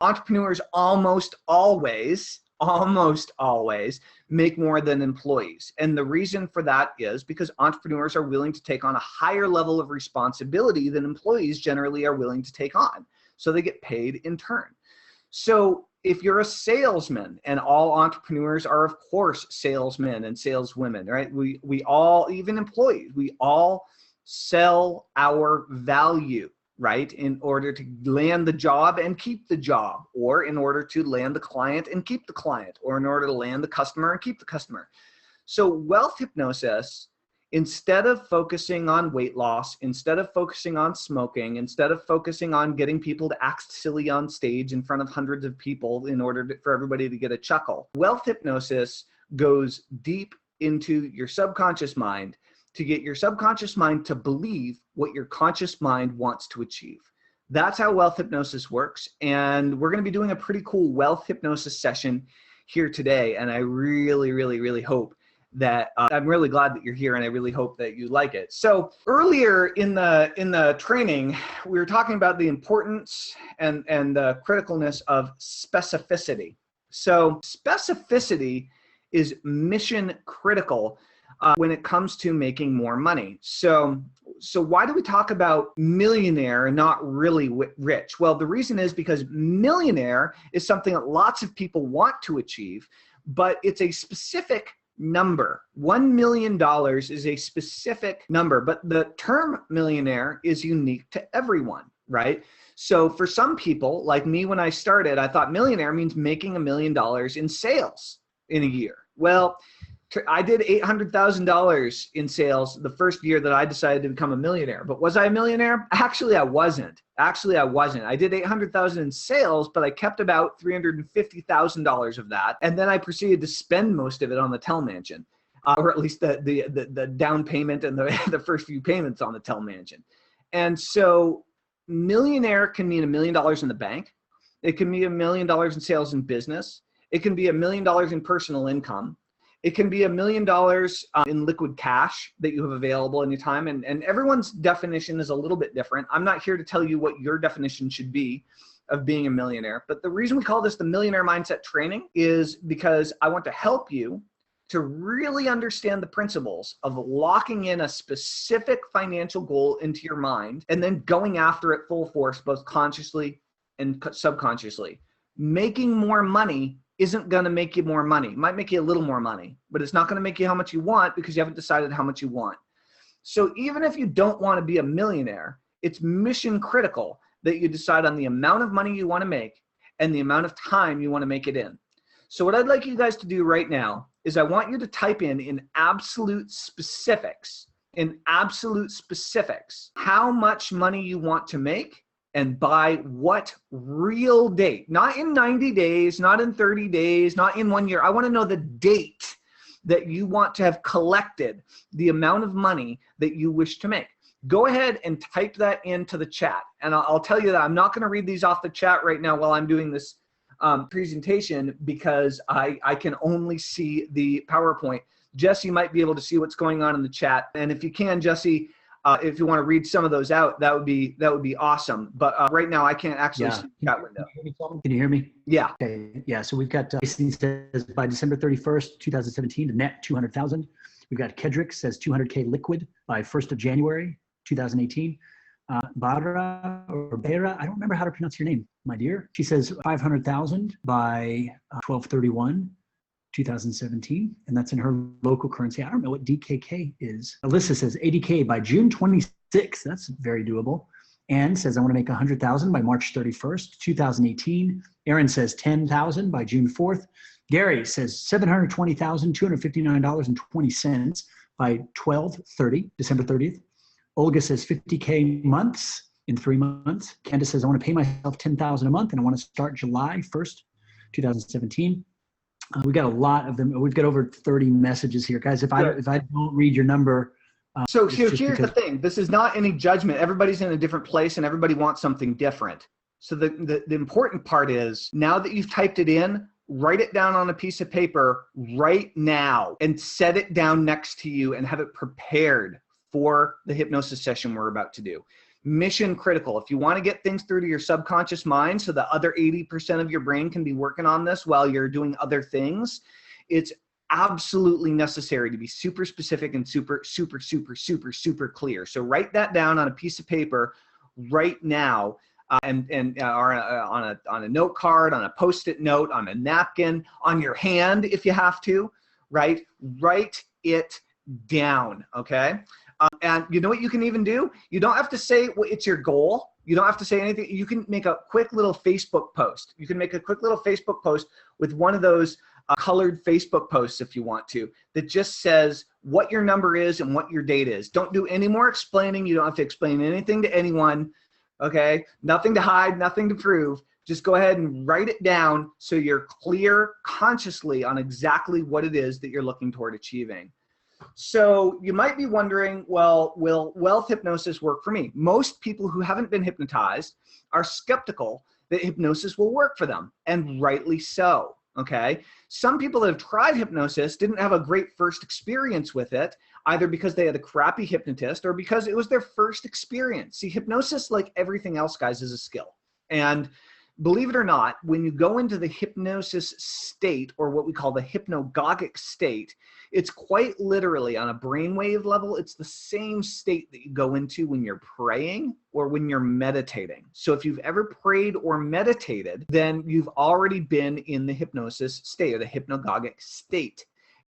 Entrepreneurs almost always make more than employees. And the reason for that is because entrepreneurs are willing to take on a higher level of responsibility than employees generally are willing to take on. So they get paid in turn. So if you're a salesman, and all entrepreneurs are, of course, salesmen and saleswomen, right? We all, even employees, we all sell our value, right? In order to land the job and keep the job, or in order to land the client and keep the client, or in order to land the customer and keep the customer. So wealth hypnosis, instead of focusing on weight loss, instead of focusing on smoking, instead of focusing on getting people to act silly on stage in front of hundreds of people in order for everybody to get a chuckle, wealth hypnosis goes deep into your subconscious mind to get your subconscious mind to believe what your conscious mind wants to achieve. That's how wealth hypnosis works. And we're going to be doing a pretty cool wealth hypnosis session here today. And I really hope that I'm really glad that you're here, and I really hope that you like it. So earlier in the training, we were talking about the importance and the criticalness of specificity. So specificity is mission critical when it comes to making more money. So why do we talk about millionaire and not really rich? Well, the reason is because millionaire is something that lots of people want to achieve, but it's a specific number. $1 million is a specific number, but the term millionaire is unique to everyone, right? So for some people, like me when I started, I thought millionaire means making $1 million in sales in a year. Well, I did $800,000 in sales the first year that I decided to become a millionaire. But was I a millionaire? Actually, I wasn't. I did $800,000 in sales, but I kept about $350,000 of that. And then I proceeded to spend most of it on the Tell Mansion, or at least the down payment and the first few payments on the Tell Mansion. And so millionaire can mean $1 million in the bank. It can be $1 million in sales and business. It can be $1 million in personal income. It can be $1 million in liquid cash that you have available anytime. And everyone's definition is a little bit different. I'm not here to tell you what your definition should be of being a millionaire. But the reason we call this the Millionaire Mindset Training is because I want to help you to really understand the principles of locking in a specific financial goal into your mind and then going after it full force, both consciously and subconsciously. Making more money isn't going to make you more money. It might make you a little more money, but it's not going to make you how much you want because you haven't decided how much you want. So even if you don't want to be a millionaire, it's mission critical that you decide on the amount of money you want to make and the amount of time you want to make it in. So what I'd like you guys to do right now is I want you to type in absolute specifics, how much money you want to make and by what real date, not in 90 days, not in 30 days, not in 1 year. I want to know the date that you want to have collected the amount of money that you wish to make. Go ahead and type that into the chat. And I'll tell you that I'm not going to read these off the chat right now while I'm doing this presentation because I can only see the PowerPoint. Jesse might be able to see what's going on in the chat. And if you can, Jesse, if you want to read some of those out, that would be awesome. But right now I can't actually see the chat window. Can you hear me? Yeah. Okay. Yeah. So we've got Jason says by December 31st, 2017, the net 200,000. We've got Kedrick says 200K liquid by 1st of January, 2018. Bara or Bera, I don't remember how to pronounce your name, my dear. She says 500,000 by 12/31. 2017, and that's in her local currency. I don't know what DKK is. Alyssa says 80K by June 26th. That's very doable. Anne says I want to make 100,000 by March 31st, 2018. Aaron says 10,000 by June 4th. Gary says $720,259.20 by 12/30, December 30th. Olga says 50K months in 3 months. Candace says I want to pay myself 10,000 a month and I want to start July 1st, 2017. We got a lot of them. We've got over 30 messages here, guys. If I don't read your number, so here's the thing. This is not any judgment. Everybody's in a different place, and everybody wants something different. So the important part is now that you've typed it in, write it down on a piece of paper right now and set it down next to you and have it prepared for the hypnosis session we're about to do. mission critical. If you want to get things through to your subconscious mind so the other 80% of your brain can be working on this while you're doing other things, it's absolutely necessary to be super specific and super clear. So write that down on a piece of paper right now, or on a note card, on a Post-it note, on a napkin, on your hand if you have to, right? Write it down, okay? And you know what you can even do? You don't have to say it's your goal. You don't have to say anything. You can make a quick little Facebook post. You can make a quick little Facebook post with one of those colored Facebook posts if you want to, that just says what your number is and what your date is. Don't do any more explaining. You don't have to explain anything to anyone, okay? Nothing to hide, nothing to prove. Just go ahead and write it down so you're clear consciously on exactly what it is that you're looking toward achieving. So you might be wondering, well, will wealth hypnosis work for me? Most people who haven't been hypnotized are skeptical that hypnosis will work for them, and rightly so, okay? Some people that have tried hypnosis didn't have a great first experience with it, either because they had a crappy hypnotist or because it was their first experience. See, hypnosis, like everything else, guys, is a skill. And believe it or not, when you go into the hypnosis state, or what we call the hypnagogic state, it's quite literally on a brainwave level, it's the same state that you go into when you're praying or when you're meditating. So if you've ever prayed or meditated, then you've already been in the hypnosis state, or the hypnagogic state.